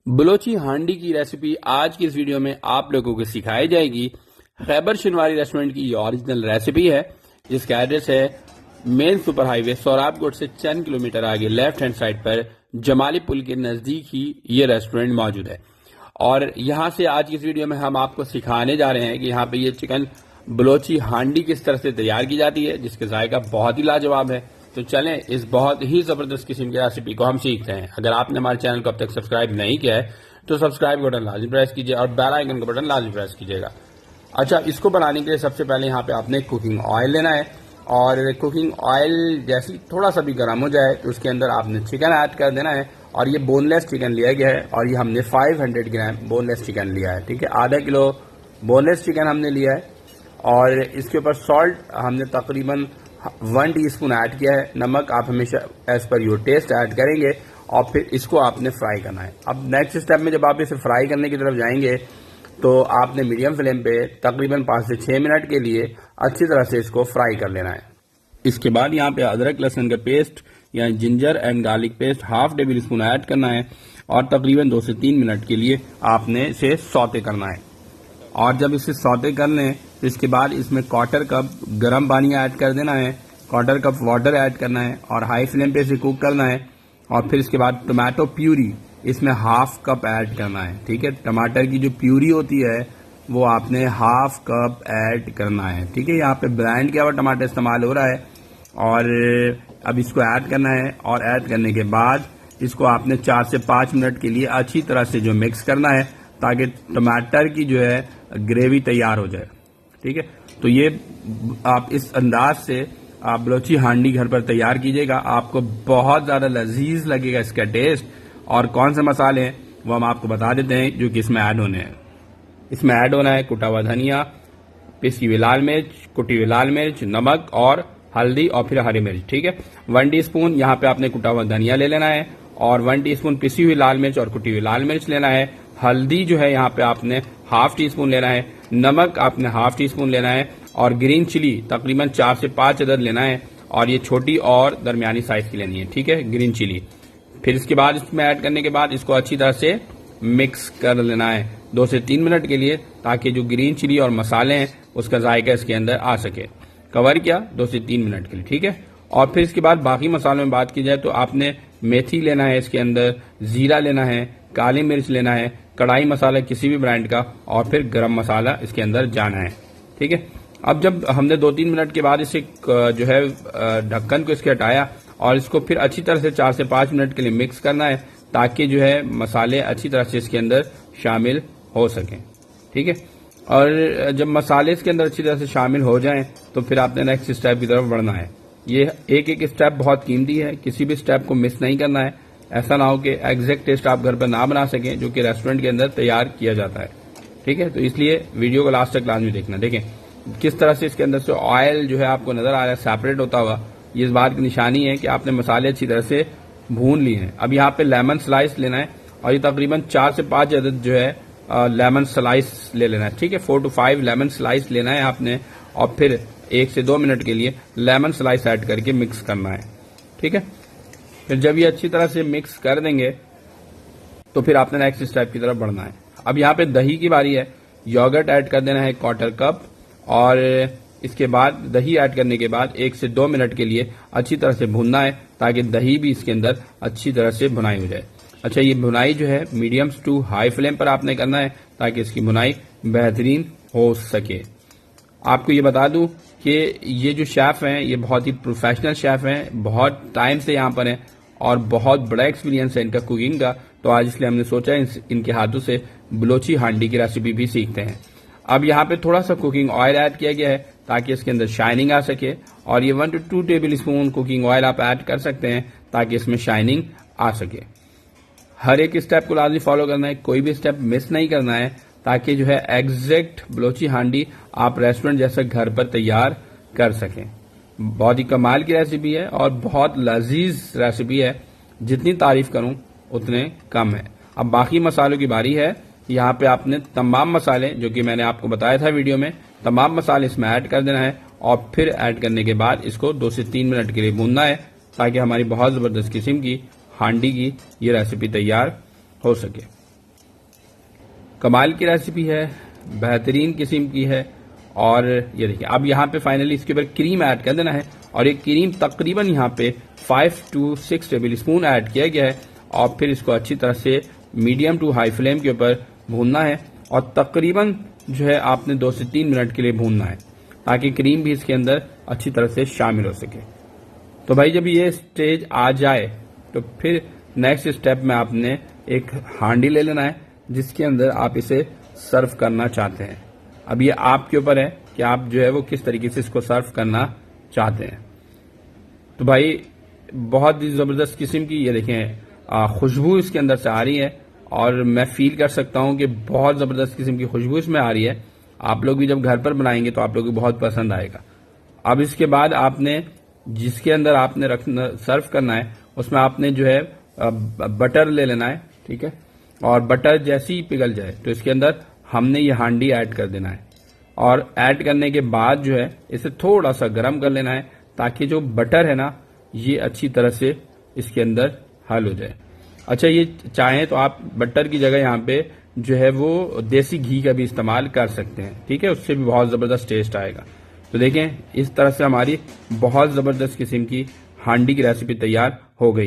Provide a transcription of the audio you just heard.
बलोची हांडी की रेसिपी आज की इस वीडियो में आप लोगों को सिखाई जाएगी। खैबर शिनवारी रेस्टोरेंट की ओरिजिनल रेसिपी है, जिसका एड्रेस है मेन सुपर हाईवे सोराबकोट से चंद किलोमीटर आगे लेफ्ट हैंड साइड पर जमाली पुल के नजदीक ही ये रेस्टोरेंट मौजूद है। और यहाँ से आज की इस वीडियो में हम आपको सिखाने जा रहे हैं कि यहाँ पे ये चिकन बलोची हांडी किस तरह से तैयार की जाती है, जिसका जायका बहुत ही लाजवाब है। तो चलें इस बहुत ही जबरदस्त किस्म की रेसिपी को हम सीखते हैं। अगर आपने हमारे चैनल को अब तक सब्सक्राइब नहीं किया है तो सब्सक्राइब का बटन लाजमी प्रेस कीजिए और बेल आइकन का बटन लाजमी प्रेस कीजिएगा। अच्छा, इसको बनाने के लिए सबसे पहले यहाँ पे आपने कुकिंग ऑयल लेना है और कुकिंग ऑयल जैसे थोड़ा सा भी गर्म हो जाए तो उसके अंदर आपने चिकन ऐड कर देना है। और ये बोनलेस चिकन लिया गया है और ये हमने 500 ग्राम बोनलेस चिकन लिया है। ठीक है, आधा किलो बोनलेस चिकन हमने लिया है और इसके ऊपर सॉल्ट हमने तकरीबन 1 टीस्पून ऐड किया है। नमक आप हमेशा as per your taste add करेंगे और फिर इसको आपने फ्राई करना है। अब नेक्स्ट स्टेप में जब आप इसे फ्राई करने की तरफ जाएंगे तो आपने मीडियम फ्लेम पे तकरीबन 5 से 6 मिनट के लिए अच्छी तरह से इसको फ्राई कर लेना है। इसके बाद यहाँ पे अदरक लहसुन का पेस्ट या ginger and garlic paste half table spoon add करना है और तकरीबन 2 से 3 मिनट के लिए आपने इसे सौते करना है। और जब इसे सौते कर लें तो इसके बाद इसमें 1/4 कप गर्म पानी ऐड कर देना है, 1/4 कप वाटर ऐड करना है और हाई फ्लेम पे इसे कुक करना है। और फिर इसके बाद टोमेटो प्यूरी इसमें हाफ कप ऐड करना है। ठीक है, टमाटर की जो प्यूरी होती है वो आपने हाफ कप ऐड करना है। ठीक है, यहाँ पे ब्लेंड किया हुआ टमाटर इस्तेमाल हो रहा है और अब इसको ऐड करना है। और ऐड करने के बाद इसको आपने 4 से 5 मिनट के लिए अच्छी तरह से जो मिक्स करना है ताकि टमाटर की जो है ग्रेवी तैयार हो जाए। ठीक है, तो ये आप इस अंदाज से आप बलोची हांडी घर पर तैयार कीजिएगा, आपको बहुत ज़्यादा लजीज लगेगा इसका टेस्ट। और कौन से मसाले हैं वो हम आपको बता देते हैं जो कि इसमें ऐड होने हैं। इसमें ऐड होना है कुटा हुआ धनिया, पिसी हुई लाल मिर्च, कुटी हुई लाल मिर्च, नमक और हल्दी और फिर हरी मिर्च। ठीक है, 1 टीस्पून यहाँ पे आपने कुटा हुआ धनिया ले लेना है और 1 टीस्पून पिसी हुई लाल मिर्च और कुटी हुई लाल मिर्च लेना है। हल्दी जो है यहाँ पे आपने हाफ टीस्पून लेना है, नमक आपने हाफ टीस्पून लेना है और ग्रीन चिली तकरीबन 4 से 5 अदद लेना है और ये छोटी और दरमियानी साइज की लेनी है। ठीक है, ग्रीन चिली। फिर इसके बाद इसमें ऐड करने के बाद इसको अच्छी तरह से मिक्स कर लेना है 2 से 3 मिनट के लिए ताकि जो ग्रीन चिली और मसाले हैं उसका जायका इसके अंदर आ सके। कवर किया 2 से 3 मिनट के लिए। ठीक है, और फिर इसके बाद बाकी मसालों में बात की जाए तो आपने मेथी लेना है, इसके अंदर जीरा लेना है, काली मिर्च लेना है, कढ़ाई मसाला किसी भी ब्रांड का और फिर गरम मसाला इसके अंदर जाना है। ठीक है, अब जब हमने 2-3 मिनट के बाद इसे जो है ढक्कन को इसके हटाया और इसको फिर अच्छी तरह से 4 से 5 मिनट के लिए मिक्स करना है ताकि जो है मसाले अच्छी तरह से इसके अंदर शामिल हो सकें। ठीक है, और जब मसाले इसके अंदर अच्छी तरह से शामिल हो जाएं तो फिर आपने नेक्स्ट स्टेप की तरफ बढ़ना है। ये एक एक स्टेप बहुत कीमती है, किसी भी स्टेप को मिस नहीं करना है। ऐसा ना हो कि एग्जैक्ट टेस्ट आप घर पर ना बना सकें जो कि रेस्टोरेंट के अंदर तैयार किया जाता है। ठीक है, तो इसलिए वीडियो को लास्ट तक लाजमी देखना। देखें किस तरह से इसके अंदर से ऑयल जो है आपको नजर आ रहा है सेपरेट होता हुआ, ये इस बात की निशानी है कि आपने मसाले अच्छी तरह से भून लिए हैं। अब यहाँ पे लेमन स्लाइस लेना है और ये तकरीबन 4 से 5 अदद जो है लेमन स्लाइस ले लेना है। ठीक है, 4 to 5 लेमन स्लाइस लेना है आपने और फिर 1 से 2 मिनट के लिए लेमन स्लाइस ऐड करके मिक्स करना है। ठीक है, फिर जब ये अच्छी तरह से मिक्स कर देंगे तो फिर आपने नेक्स्ट स्टेप की तरफ बढ़ना है। अब यहाँ पे दही की बारी है। योगर्ट ऐड कर देना है 1/4 कप और इसके बाद दही ऐड करने के बाद 1 से 2 मिनट के लिए अच्छी तरह से भूनना है ताकि दही भी इसके अंदर अच्छी तरह से भुनाई हो जाए। अच्छा, ये भुनाई जो है मीडियम टू हाई फ्लेम पर आपने करना है ताकि इसकी भुनाई बेहतरीन हो सके। आपको ये बता दूं कि ये जो शेफ हैं ये बहुत ही प्रोफेशनल शेफ हैं, बहुत टाइम से यहाँ पर हैं और बहुत बड़ा एक्सपीरियंस है इनका कुकिंग का। तो आज इसलिए हमने सोचा इनके हाथों से बलोची हांडी की रेसिपी भी सीखते हैं। अब यहाँ पे थोड़ा सा कुकिंग ऑयल ऐड किया गया है ताकि इसके अंदर शाइनिंग आ सके और ये 1 to 2 table spoon cooking oil आप ऐड कर सकते हैं ताकि इसमें शाइनिंग आ सके। हर एक स्टेप को लाजमी फॉलो करना है, कोई भी स्टेप मिस नहीं करना है ताकि जो है एग्जैक्ट बलोची हांडी आप रेस्टोरेंट जैसा घर पर तैयार कर सकें। बहुत ही कमाल की रेसिपी है और बहुत लजीज रेसिपी है, जितनी तारीफ करूं उतने कम है। अब बाकी मसालों की बारी है। यहाँ पे आपने तमाम मसाले जो कि मैंने आपको बताया था वीडियो में, तमाम मसाले इसमें ऐड कर देना है और फिर ऐड करने के बाद इसको 2 से 3 मिनट के लिए भूनना है ताकि हमारी बहुत जबरदस्त किस्म की हांडी की ये रेसिपी तैयार हो सके। कमाल की रेसिपी है, बेहतरीन किस्म की है। और ये देखिए अब यहाँ पे फाइनली इसके ऊपर क्रीम ऐड कर देना है और ये क्रीम तकरीबन यहाँ पे 5 to 6 टेबल स्पून ऐड किया गया है और फिर इसको अच्छी तरह से मीडियम टू हाई फ्लेम के ऊपर भूनना है और तकरीबन जो है आपने 2 से 3 मिनट के लिए भूनना है ताकि क्रीम भी इसके अंदर अच्छी तरह से शामिल हो सके। तो भाई जब ये स्टेज आ जाए तो फिर नेक्स्ट स्टेप में आपने एक हांडी ले लेना है जिसके अंदर आप इसे सर्व करना चाहते हैं। अब ये आपके ऊपर है कि आप जो है वो किस तरीके से इसको सर्व करना चाहते हैं। तो भाई बहुत ही जबरदस्त किस्म की ये देखें खुशबू इसके अंदर से आ रही है और मैं फील कर सकता हूं कि बहुत जबरदस्त किस्म की खुशबू इसमें आ रही है। आप लोग भी जब घर पर बनाएंगे तो आप लोग को बहुत पसंद आएगा। अब इसके बाद आपने जिसके अंदर आपने रखना सर्व करना है उसमें आपने जो है बटर ले लेना है, ठीक है। और बटर जैसे ही पिघल जाए तो इसके अंदर हमने ये हांडी ऐड कर देना है और ऐड करने के बाद जो है इसे थोड़ा सा गर्म कर लेना है ताकि जो बटर है ना ये अच्छी तरह से इसके अंदर हल हो जाए। अच्छा, ये चाहें तो आप बटर की जगह यहाँ पे जो है वो देसी घी का भी इस्तेमाल कर सकते हैं, ठीक है, उससे भी बहुत जबरदस्त टेस्ट आएगा। तो देखें इस तरह से हमारी बहुत जबरदस्त किस्म की हांडी की रेसिपी तैयार हो गई।